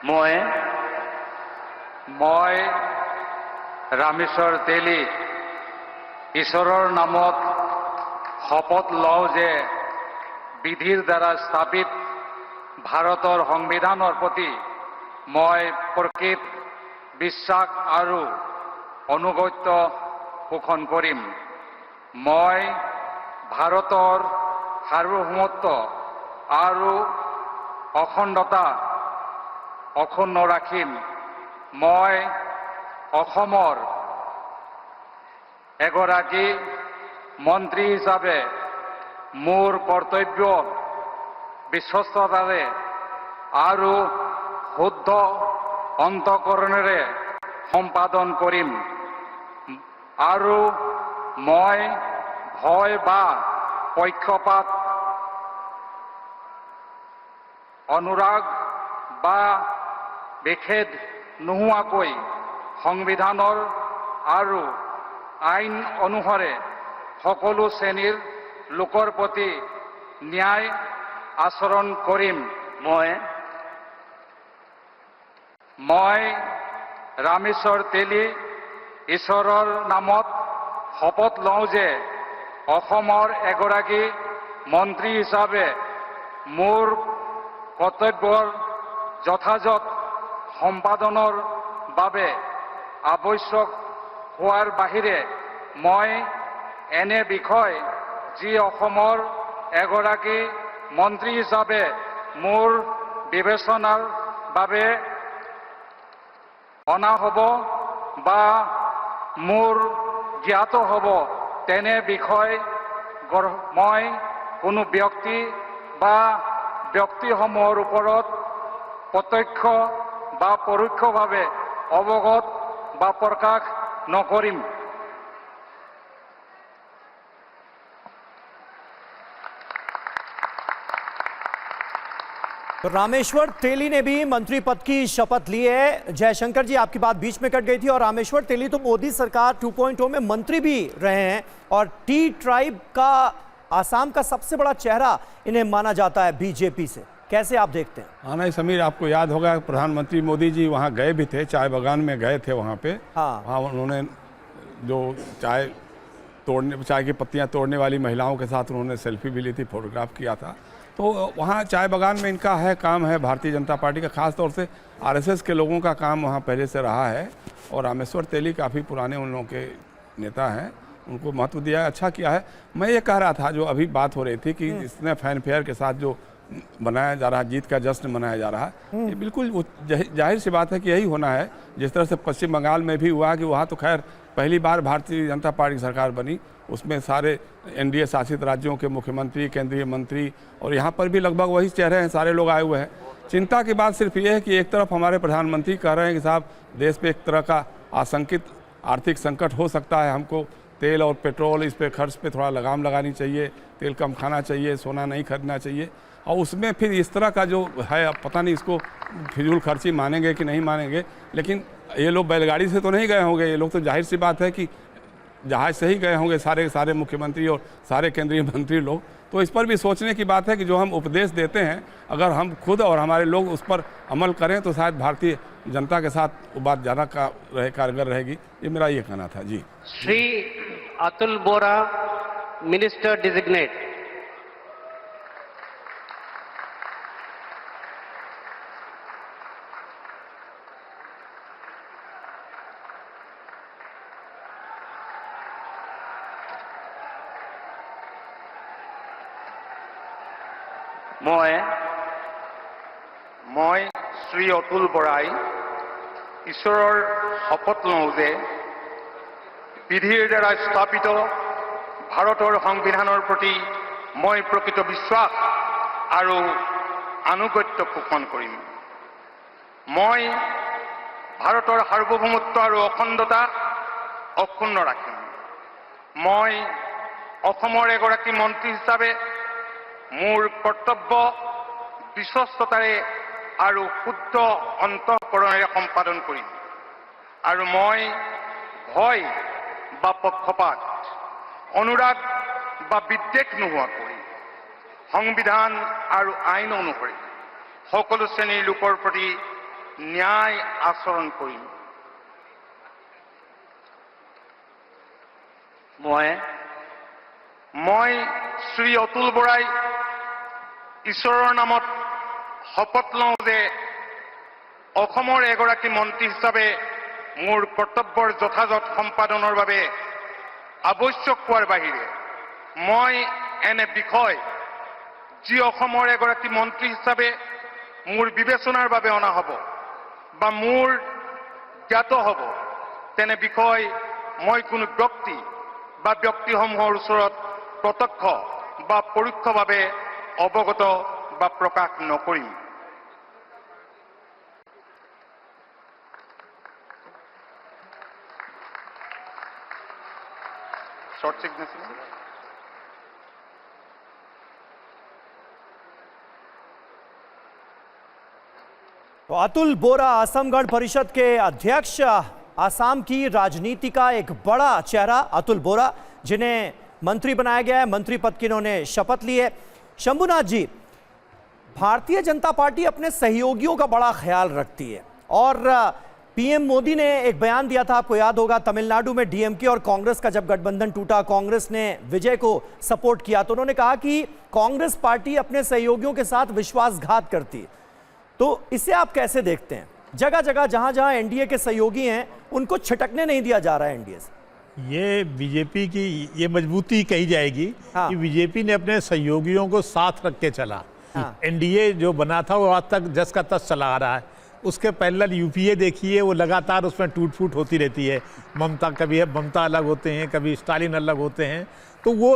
মই ৰামেশ্বৰ তেলী ঈশ্বৰৰ নামত শপত লওঁ যে বিধিৰ দ্বাৰা স্থাপিত ভাৰতৰ সংবিধানৰ প্ৰতি মই প্ৰকৃত বিশ্বাস আৰু অনুগত্য পোষণ কৰিম। মই ভাৰতৰ সাৰ্বভৌমত্ব আৰু অখণ্ডতা অক্ষুণ্ণ ৰাখিম। মই অসমৰ এগৰাকী মন্ত্ৰী হিচাপে মোৰ কৰ্তব্য বিশ্বস্ততাৰে আৰু শুদ্ধ অন্তঃকৰণেৰে সম্পাদন কৰিম আৰু মই ভয় বা পক্ষপাত অনুৰাগ বা বিখেদ নোহোৱাকৈ সংবিধানৰ আৰু আইন অনুসাৰে সকলো শ্ৰেণীৰ লোকৰ প্ৰতি ন্যায় আচৰণ কৰিম। মই ৰামেশ্বৰ তেলী ঈশ্বৰৰ নামত শপত লওঁ যে অসমৰ এগৰাকী মন্ত্ৰী হিচাপে মোৰ কৰ্তব্যৰ যথাযথ সম্পাদনৰ বাবে আৱশ্যক হোৱাৰ বাহিৰে মই এনে বিষয় যি অসমৰ এগৰাকী মন্ত্ৰী হিচাপে মোৰ বিবেচনাৰ বাবে অনা হ'ব বা মোৰ জ্ঞাত হ'ব তেনে বিষয় মই কোনো ব্যক্তি বা ব্যক্তিসমূহৰ ওপৰত প্ৰত্যক্ষ বা পৰোক্ষভাৱে অৱগত বা প্ৰকাশ নকৰিম। तो रामेश्वर तेली ने भी मंत्री पद की शपथ ली है। जयशंकर जी, आपकी बात बीच में कट गई थी। और रामेश्वर तेली तो मोदी सरकार 2.0 में मंत्री भी रहे हैं और टी ट्राइब का आसाम का सबसे बड़ा चेहरा इन्हें माना जाता है बीजेपी से। कैसे आप देखते हैं? हाँ नहीं समीर, आपको याद होगा प्रधानमंत्री मोदी जी वहाँ गए भी थे, चाय बागान में गए थे वहाँ पे। हाँ, वहाँ उन्होंने जो चाय की पत्तियाँ तोड़ने वाली महिलाओं के साथ उन्होंने सेल्फी भी ली थी, फोटोग्राफ किया था। तो वहाँ चाय बागान में इनका है काम है भारतीय जनता पार्टी का, खास तौर से आरएसएस के लोगों का काम वहाँ पहले से रहा है। और रामेश्वर तेली काफ़ी पुराने उन लोगों के नेता हैं, उनको महत्व दिया है, अच्छा किया है। मैं ये कह रहा था, जो अभी बात हो रही थी कि इसने फैन फेयर के साथ जो बनाया जा रहा है, जीत का जश्न मनाया जा रहा है, ये बिल्कुल जाहिर सी बात है कि यही होना है। जिस तरह से पश्चिम बंगाल में भी हुआ कि वहाँ तो खैर पहली बार भारतीय जनता पार्टी की सरकार बनी, उसमें सारे एनडीए शासित राज्यों के मुख्यमंत्री, केंद्रीय मंत्री, और यहाँ पर भी लगभग वही चेहरे हैं, सारे लोग आए हुए हैं। चिंता की बात सिर्फ ये है कि एक तरफ हमारे प्रधानमंत्री कह रहे हैं कि साहब देश पे एक तरह का आशंकित आर्थिक संकट हो सकता है, हमको तेल और पेट्रोल इस पे खर्च पे थोड़ा लगाम लगानी चाहिए, तेल कम खाना चाहिए, सोना नहीं खरीदना चाहिए। और उसमें फिर इस तरह का जो है, अब पता नहीं इसको फिजूल खर्ची मानेंगे कि नहीं मानेंगे, लेकिन ये लोग बैलगाड़ी से तो नहीं गए होंगे, ये लोग तो जाहिर सी बात है कि जहाज से ही गए होंगे, सारे मुख्यमंत्री और सारे केंद्रीय मंत्री लोग। तो इस पर भी सोचने की बात है कि जो हम उपदेश देते हैं, अगर हम खुद और हमारे लोग उस पर अमल करें तो शायद भारतीय जनता के साथ वो बात ज़्यादा कारगर रहेगी। ये मेरा ये कहना था जी। श्री अतुल बोरा, मिनिस्टर डिजिग्नेट। মই শ্ৰী অতুল বৰাই ঈশ্বৰৰ শপত লওঁ যে বিধিৰ দ্বাৰা স্থাপিত ভাৰতৰ সংবিধানৰ প্ৰতি মই প্ৰকৃত বিশ্বাস আৰু আনুগত্য পোষণ কৰিম। মই ভাৰতৰ সাৰ্বভৌমত্ব আৰু অখণ্ডতা অক্ষুণ্ণ ৰাখিম। মই অসমৰ এগৰাকী মন্ত্ৰী হিচাপে মোৰ কৰ্তব্য বিশ্বস্ততাৰে আৰু শুদ্ধ অন্তঃকৰণেৰে সম্পাদন কৰিম আৰু মই ভয় বা পক্ষপাত অনুৰাগ বা বিদ্বেষ নোহোৱাকৈ সংবিধান আৰু আইন অনুসৰি সকলো শ্ৰেণীৰ লোকৰ প্ৰতি ন্যায় আচৰণ কৰিম। মই শ্ৰী অতুল বৰাই ঈশ্বৰৰ নামত শপত লওঁ যে অসমৰ এগৰাকী মন্ত্ৰী হিচাপে মোৰ কৰ্তব্যৰ যথাযথ সম্পাদনৰ বাবে আৱশ্যক হোৱাৰ বাহিৰে মই এনে বিষয় যি অসমৰ এগৰাকী মন্ত্ৰী হিচাপে মোৰ বিবেচনাৰ বাবে অনা হ'ব বা মোৰ জ্ঞাত হ'ব তেনে বিষয় মই কোনো ব্যক্তি বা ব্যক্তিসমূহৰ ওচৰত প্ৰত্যক্ষ বা পৰোক্ষভাৱে অৱগত বা প্ৰকাশ নকৰিম। Short signature. तो अतुल बोरा असम गण परिषद के अध्यक्ष, आसाम की राजनीति का एक बड़ा चेहरा अतुल बोरा, जिन्हें मंत्री बनाया गया है, मंत्री पद की इन्होंने शपथ ली है। शंभुनाथ जी, भारतीय जनता पार्टी अपने सहयोगियों का बड़ा ख्याल रखती है और पीएम मोदी ने एक बयान दिया था, आपको याद होगा, तमिलनाडु में डीएमके और कांग्रेस का जब गठबंधन टूटा, कांग्रेस ने विजय को सपोर्ट किया, तो उन्होंने कहा कि कांग्रेस पार्टी अपने सहयोगियों के साथ विश्वासघात करती है। तो इसे आप कैसे देखते हैं? जगह जगह जहां जहां एनडीए के सहयोगी हैं उनको छिटकने नहीं दिया जा रहा है एनडीए से। ये बीजेपी की ये मजबूती कही जाएगी कि बीजेपी ने अपने सहयोगियों को साथ रख के चला। एनडीए जो बना था वो आज तक जस का तस चला आ रहा है। उसके पैरेलल यूपीए देखिए, वो लगातार उसमें टूट फूट होती रहती है। कभी ममता अलग होते हैं, कभी स्टालिन अलग होते हैं, तो वो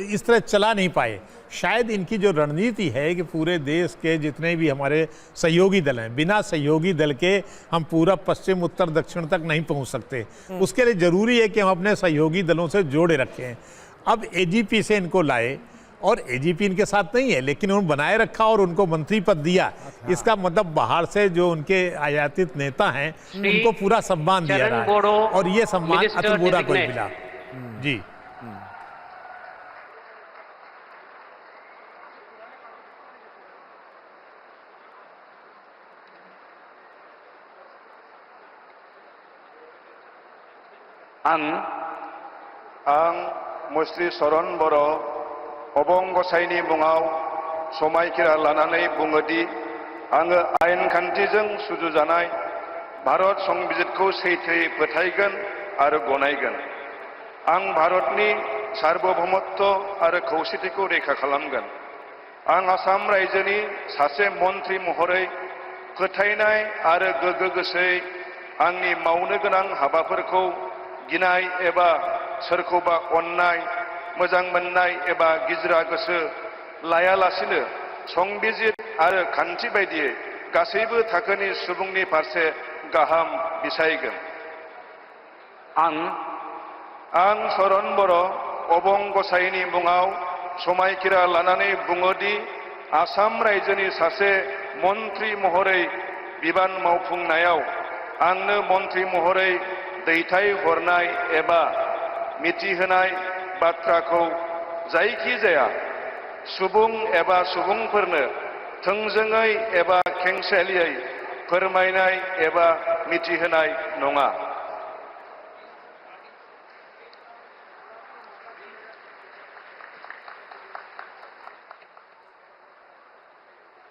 इस तरह चला नहीं पाए। शायद इनकी जो रणनीति है कि पूरे देश के जितने भी हमारे सहयोगी दल हैं, बिना सहयोगी दल के हम पूरा पश्चिम उत्तर दक्षिण तक नहीं पहुंच सकते। उसके लिए ज़रूरी है कि हम अपने सहयोगी दलों से जोड़े रखें। अब एजीपी से इनको लाए और एजीपी इनके साथ नहीं है, लेकिन उन्होंने बनाए रखा और उनको मंत्री पद दिया। इसका मतलब बाहर से जो उनके आयातित नेता हैं उनको पूरा सम्मान दिया रहा है और ये सम्मान अतुल बोरा को मिला। जी आं मुस्रि शरण बर' अबं गसाइनि मुङाव समायखिरा लानानै बुङोदि आङो आयेन खान्थिजों सुजुजानाय भारत संबिजितखौ सैथोयै फोथायगोन आरो गनायगोन। आं भारतनि सार्वभौमत्व आरो खौसेथिखौ रैखा खालामगोन। आं आसाम रायजोनि सासे मन्त्रि महरै फोथायनाय आरो गोगो गोसोयै आंनि मावनो गोनां हाबाफोरखौ गिनाय एबा सोरखौबा अननाय, मोजां मोननाय एबा गिज्रा गोसो लायालासिनो संबिजित आरो खान्थि बायदियै गासैबो थाखोनि सुबुंनि फारसे गाहाम बिसायगोन। आं शरण बर' अबं गसाइनि मुङाव समायखिरा लानानै बुङोदि आसाम रायजोनि सासे मन्त्रि महरै बिबान मावफुंनायाव आंनो मन्त्रि महरै दैथाय हरनाय एबा मिथिहोनाय बाथ्राखौ जायखिजाया सुबुं एबा सुबुंफोरनो थोंजोङै एबा खेंसालियै फोरमायनाय एबा मिथिहोनाय नङा।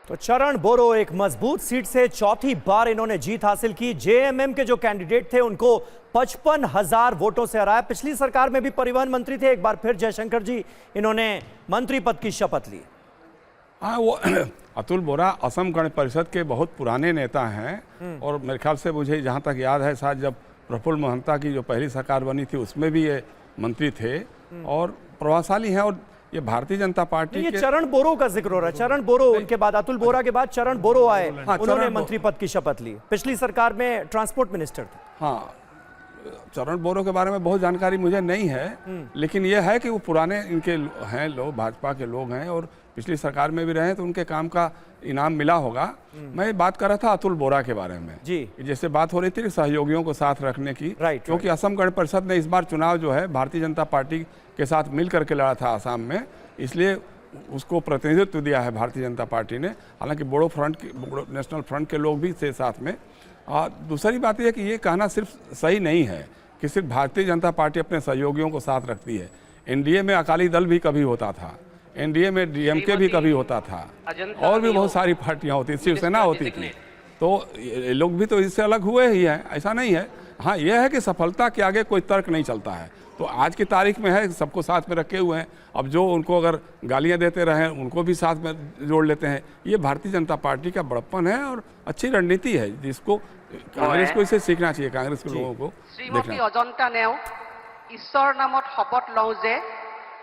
तो चरण बोरो एक मजबूत सीट से चौथी बार इन्होंने जीत हासिल की। जेएमएम के जो कैंडिडेट थे उनको 55,000 वोटों से हराया। पिछली सरकार में भी परिवहन मंत्री थे। एक बार फिर जयशंकर जी इन्होंने मंत्री पद की शपथ ली। हाँ, वो अतुल बोरा असम गण परिषद के बहुत पुराने नेता हैं और मेरे ख्याल से मुझे जहाँ तक याद है, शायद जब प्रफुल्ल महंता की जो पहली सरकार बनी थी उसमें भी ये मंत्री थे और प्रभावशाली हैं। और ये भारतीय जनता पार्टी ये चरण बोरो का जिक्र हो रहा है। चरण बोरो उनके बाद, अतुल बोरा के बाद चरण बोरो आए। उन्होंने मंत्री पद की शपथ ली। पिछली सरकार में ट्रांसपोर्ट मिनिस्टर थे। हाँ, चरण बोरो के बारे में बहुत जानकारी मुझे नहीं है, लेकिन ये है कि वो पुराने इनके हैं लोग, भाजपा के लोग हैं और पिछली सरकार में भी रहे, तो उनके काम का इनाम मिला होगा। मैं बात कर रहा था अतुल बोरा के बारे में जी, जैसे बात हो रही थी सहयोगियों को साथ रखने की, क्योंकि असम गण परिषद ने इस बार चुनाव जो है भारतीय जनता पार्टी के साथ मिल करके लड़ा था आसाम में, इसलिए उसको प्रतिनिधित्व दिया है भारतीय जनता पार्टी ने। हालांकि बोडो नेशनल फ्रंट के लोग भी थे साथ में। दूसरी बात यह है कि ये कहना सिर्फ सही नहीं है कि सिर्फ भारतीय जनता पार्टी अपने सहयोगियों को साथ रखती है। एनडीए में अकाली दल भी कभी होता था, एनडीए में डीएमके भी कभी होता था, और भी बहुत सारी पार्टियां होती थी, शिवसेना होती थी। तो ये लोग भी तो इससे अलग हुए ही हैं, ऐसा नहीं है। हाँ, यह है कि सफलता के आगे कोई तर्क नहीं चलता है। तो आज की तारीख में है, सबको साथ में रखे हुए हैं। अब जो उनको अगर गालियां देते रहे उनको भी साथ में जोड़ लेते हैं। ये भारतीय जनता पार्टी का बड़प्पन है और अच्छी रणनीति है, जिसको कांग्रेस को इसे सीखना चाहिए, कांग्रेस के लोगों को श्रीमती अजंता नेओ ईश्वर नामत शपथ लওঁ যে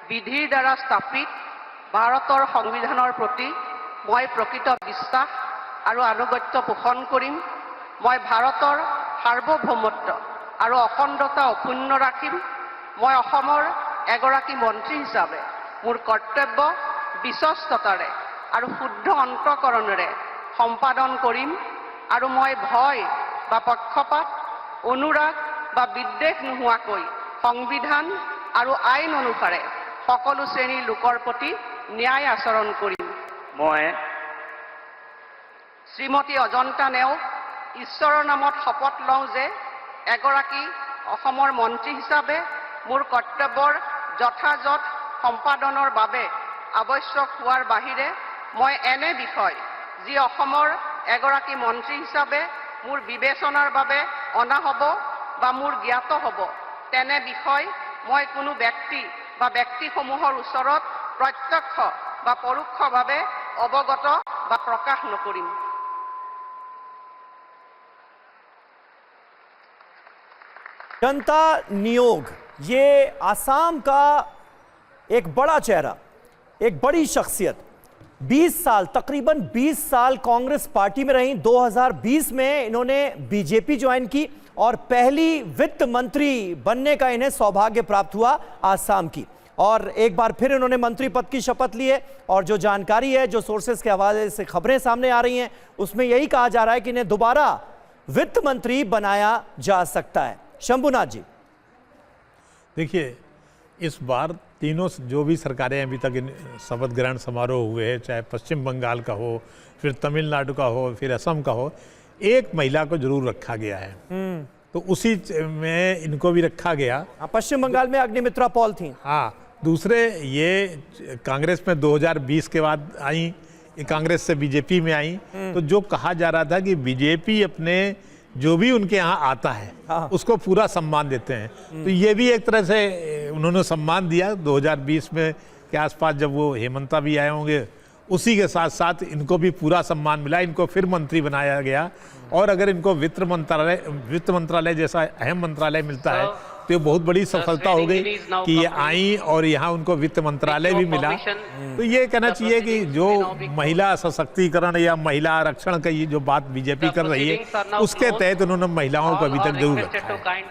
विधिर द्वारा स्थापित भारतर संविधाনৰ प्रति मैं प्रकृत विश्वास और आनुगत्य पोषण करिम। मैं भारतर सार्वभौमत्व और अखंडता अक्षुण्ण राखिम। मैं अहोমৰ एगराकी मंत्री हिसाबे मोर कर्तव्य विश्वस्ततारे और शुद्ध अंतकरणेरे सम्पादन करिम। और मैं भय बा पक्षपात अनुराग बा विद्वेष নোহোৱাকৈ संविधान और आईन अनुसारे सकलो श्रेणीर लोकर प्रति न्याय आचरण करिम। मैं श्रीमती अजंता नेওগ ঈশ্বৰৰ नामत शपथ लওঁ যে एगराकी অসমৰ মন্ত্ৰী হিচাপে मोर कर्तव्यर যথাযথ सम्पादনৰ বাবে आवश्यक হোৱাৰ বাহিৰে मैं एने বিষয় যি অসমৰ एगराकी मंत्री हिसाबे मोर विवेचनार বাবে अना हब बा मोर ज्ञात हब तेने বিষয় मैं कोनो व्यक्ति बा व्यक्तिসমূहर ওচৰত प्रत्यक्ष बा परोक्षभावे अवगत बा प्रकाश नकरिम। जनता नियोग, ये आसाम का एक बड़ा चेहरा, एक बड़ी शख्सियत, 20 साल, तकरीबन 20 साल कांग्रेस पार्टी में रही। 2020 में इन्होंने बीजेपी ज्वाइन की और पहली वित्त मंत्री बनने का इन्हें सौभाग्य प्राप्त हुआ आसाम की। और एक बार फिर इन्होंने मंत्री पद की शपथ ली है। और जो जानकारी है, जो सोर्सेस के हवाले से खबरें सामने आ रही हैं, उसमें यही कहा जा रहा है कि इन्हें दोबारा वित्त मंत्री बनाया जा सकता है। शंभुनाथ जी, देखिए, इस बार तीनों जो भी सरकारें अभी तक शपथ ग्रहण समारोह हुए हैं, चाहे पश्चिम बंगाल का हो, फिर तमिलनाडु का हो, फिर असम का हो, एक महिला को जरूर रखा गया है। तो उसी में इनको भी रखा गया। पश्चिम बंगाल में अग्निमित्रा पॉल थी। हाँ, दूसरे ये कांग्रेस में 2020 के बाद आई, कांग्रेस से बीजेपी में आई। तो जो कहा जा रहा था कि बीजेपी अपने जो भी उनके यहाँ आता है उसको पूरा सम्मान देते हैं, तो ये भी एक तरह से उन्होंने सम्मान दिया। 2020 में के आसपास जब वो हेमंता भी आए होंगे, उसी के साथ साथ इनको भी पूरा सम्मान मिला। इनको फिर मंत्री बनाया गया। और अगर इनको वित्त मंत्रालय जैसा अहम मंत्रालय मिलता है तो ये बहुत बड़ी सफलता हो गई कि ये आई और यहाँ उनको वित्त मंत्रालय भी मिला। तो ये कहना चाहिए कि जो महिला सशक्तिकरण या महिला आरक्षण का ये जो बात बीजेपी कर रही है, उसके तहत उन्होंने महिलाओं को अभी तक जरूर रखा है।